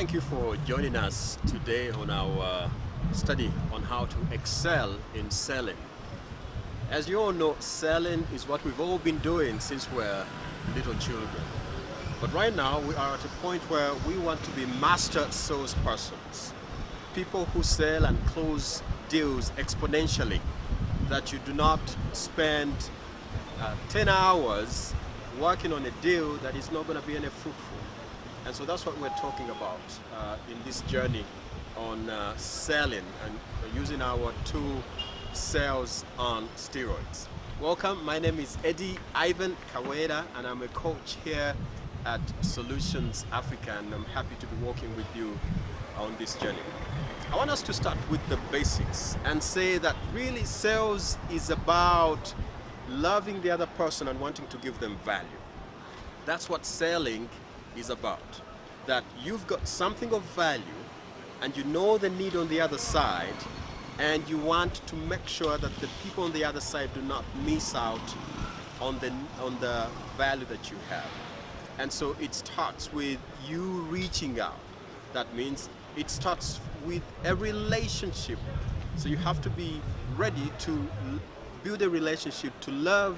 Thank you for joining us today on our study on how to excel in selling. As you all know, selling is what we've all been doing since we're little children. But right now we are at a point where we want to be master salespersons. People who sell and close deals exponentially, that you do not spend 10 hours working on a deal that is not going to be any fruitful. And so that's what we're talking about in this journey on selling and using our tool, Sales on Steroids. Welcome, my name is Eddie Ivan Kaweda and I'm a coach here at Solutions Africa, and I'm happy to be working with you on this journey. I want us to start with the basics and say that really sales is about loving the other person and wanting to give them value. That's what selling is about. That you've got something of value and you know the need on the other side, and you want to make sure that the people on the other side do not miss out on the value that you have. And so it starts with you reaching out. That means it starts with a relationship. So you have to be ready to build a relationship, to love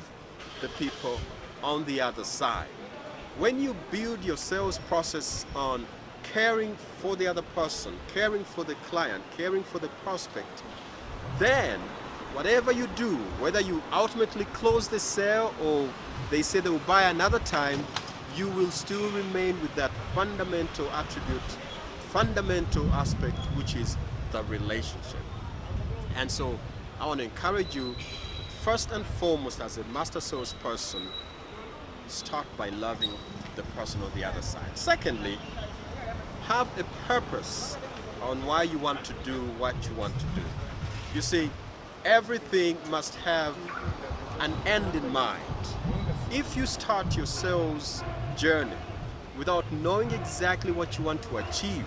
the people on the other side. When you build your sales process on caring for the other person, caring for the client, caring for the prospect, then whatever you do, whether you ultimately close the sale or they say they will buy another time, you will still remain with that fundamental attribute, fundamental aspect, which is the relationship. And so I want to encourage you, first and foremost, as a master salesperson, start by loving the person on the other side. Secondly, have a purpose on why you want to do what you want to do. You see, everything must have an end in mind. If you start your sales journey without knowing exactly what you want to achieve,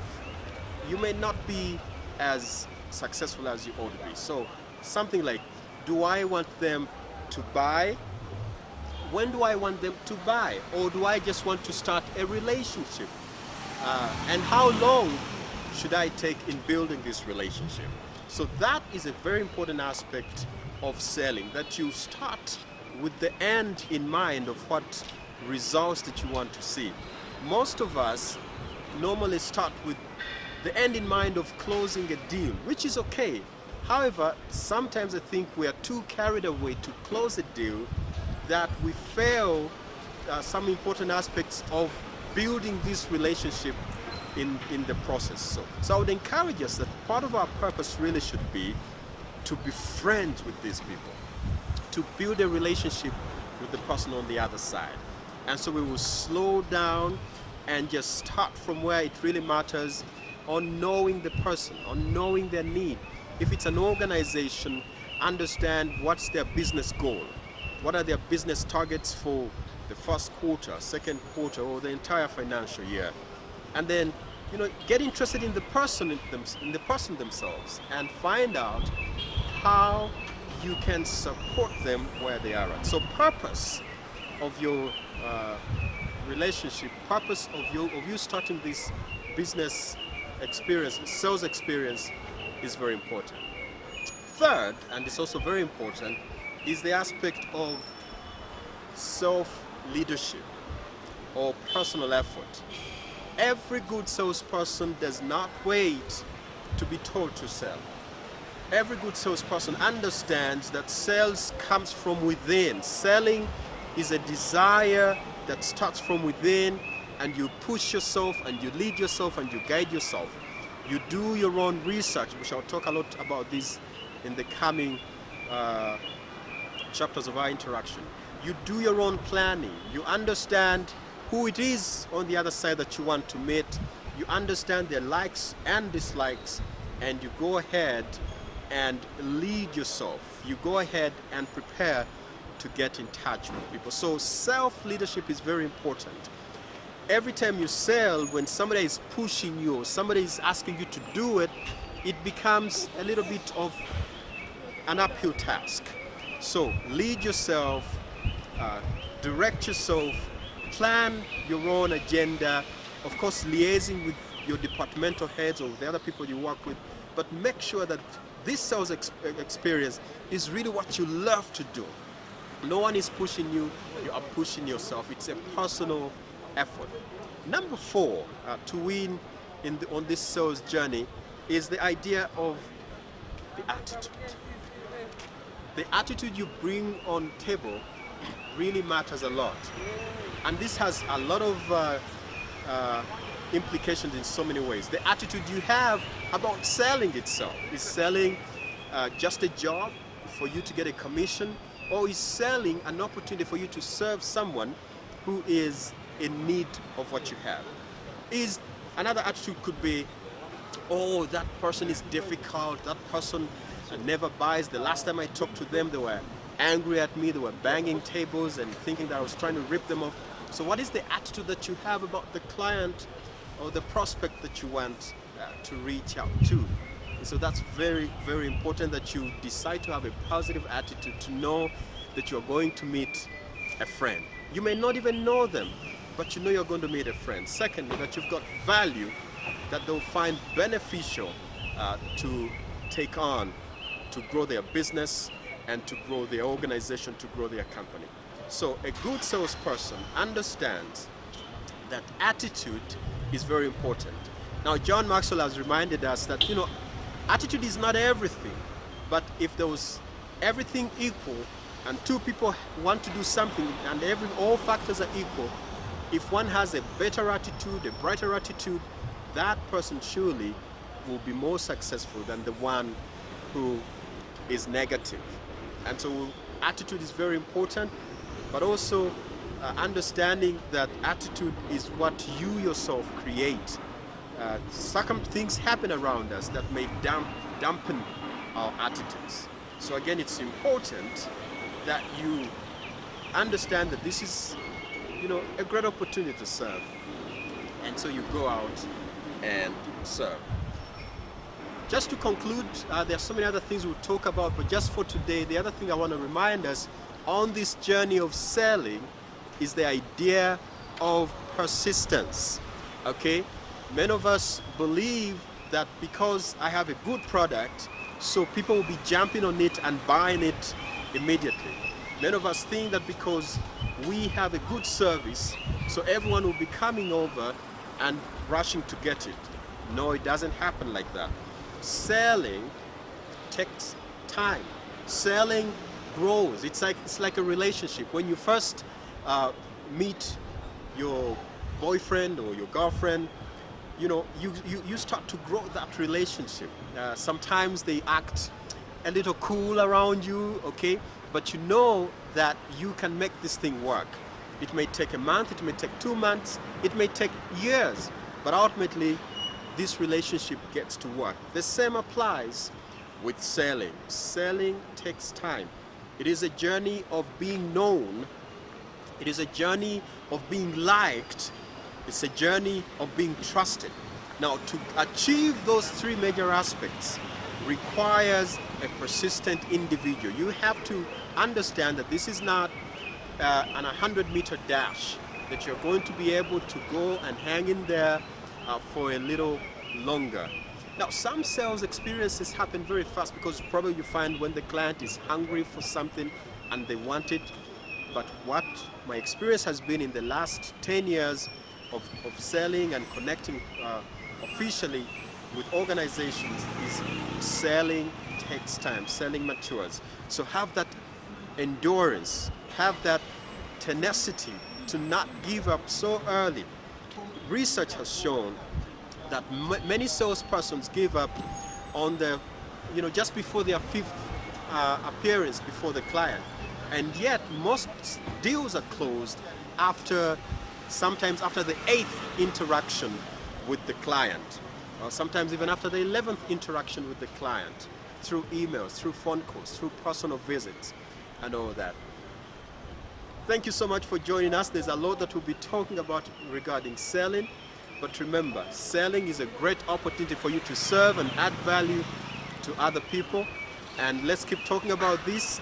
you may not be as successful as you ought to be. So something like, do I want them to buy? When do I want them to buy? Or do I just want to start a relationship? And how long should I take in building this relationship? So that is a very important aspect of selling, that you start with the end in mind of what results that you want to see. Most of us normally start with the end in mind of closing a deal, which is okay. However, sometimes I think we are too carried away to close a deal that we fail some important aspects of building this relationship in the process. So I would encourage us that part of our purpose really should be to be friends with these people, to build a relationship with the person on the other side. And so we will slow down and just start from where it really matters, on knowing the person, on knowing their need. If it's an organization, understand what's their business goal. What are their business targets for the first quarter, second quarter, or the entire financial year? And then, get interested in the person themselves and find out how you can support them where they are at. So purpose of your relationship, purpose of you starting this business experience, sales experience, is very important. Third, and it's also very important, is the aspect of self-leadership or personal effort. Every good salesperson does not wait to be told to sell. Every good salesperson understands that sales comes from within. Selling is a desire that starts from within, and you push yourself and you lead yourself and you guide yourself. You do your own research. We shall talk a lot about this in the coming chapters of our interaction. You do your own planning. You understand who it is on the other side that you want to meet. You understand their likes and dislikes, and you go ahead and lead yourself. You go ahead and prepare to get in touch with people. So self-leadership is very important. Every time you sell, when somebody is pushing you or somebody is asking you to do it, it becomes a little bit of an uphill task. So lead yourself, direct yourself, plan your own agenda, of course liaising with your departmental heads or the other people you work with, but make sure that this sales experience is really what you love to do. No one is pushing you, you are pushing yourself. It's a personal effort. Number 4, to win on this sales journey is the idea of the attitude. The attitude you bring on table really matters a lot. And this has a lot of implications in so many ways. The attitude you have about selling itself. Is selling just a job for you to get a commission, or is selling an opportunity for you to serve someone who is in need of what you have? Is another attitude could be, oh, that person is difficult, that person never buys. The last time I talked to them, they were angry at me, they were banging tables and thinking that I was trying to rip them off. So what is the attitude that you have about the client or the prospect that you want to reach out to? And so that's very, very important that you decide to have a positive attitude, to know that you're going to meet a friend. You may not even know them, but you know you're going to meet a friend. Secondly, that you've got value that they'll find beneficial to take on, to grow their business and to grow their organization, to grow their company. So a good salesperson understands that attitude is very important. Now, John Maxwell has reminded us that, attitude is not everything, but if there was everything equal and two people want to do something and all factors are equal, if one has a better attitude, a brighter attitude, that person surely will be more successful than the one who is negative. And so attitude is very important, but also understanding that attitude is what you yourself create. Things happen around us that may dampen our attitudes. So again, it's important that you understand that this is, a great opportunity to serve. And so you go out and serve. Just to conclude, there are so many other things we'll talk about, but just for today, the other thing I want to remind us on this journey of selling is the idea of persistence. Okay? Many of us believe that because I have a good product, so people will be jumping on it and buying it immediately. Many of us think that because we have a good service, so everyone will be coming over and rushing to get it. No, it doesn't happen like that. Selling takes time. Selling grows. It's like a relationship. When you first meet your boyfriend or your girlfriend, you start to grow that relationship. Sometimes they act a little cool around you, okay? But you know that you can make this thing work. It may take a month, it may take 2 months, it may take years, but ultimately this relationship gets to work. The same applies with selling. Selling takes time. It is a journey of being known. It is a journey of being liked. It's a journey of being trusted. Now, to achieve those 3 major aspects requires a persistent individual. You have to understand that this is not an 100-meter dash, that you're going to be able to go and hang in there for a little longer. Now, some sales experiences happen very fast because probably you find when the client is hungry for something and they want it. But what my experience has been in the last 10 years of selling and connecting officially with organizations is selling takes time, selling matures. So have that endurance, have that tenacity to not give up so early. Research has shown that many salespersons give up on the, just before their 5th appearance before the client. And yet most deals are closed sometimes after the 8th interaction with the client, or sometimes even after the 11th interaction with the client, through emails, through phone calls, through personal visits, and all that. Thank you so much for joining us. There's a lot that we'll be talking about regarding selling, but remember, selling is a great opportunity for you to serve and add value to other people. And let's keep talking about this.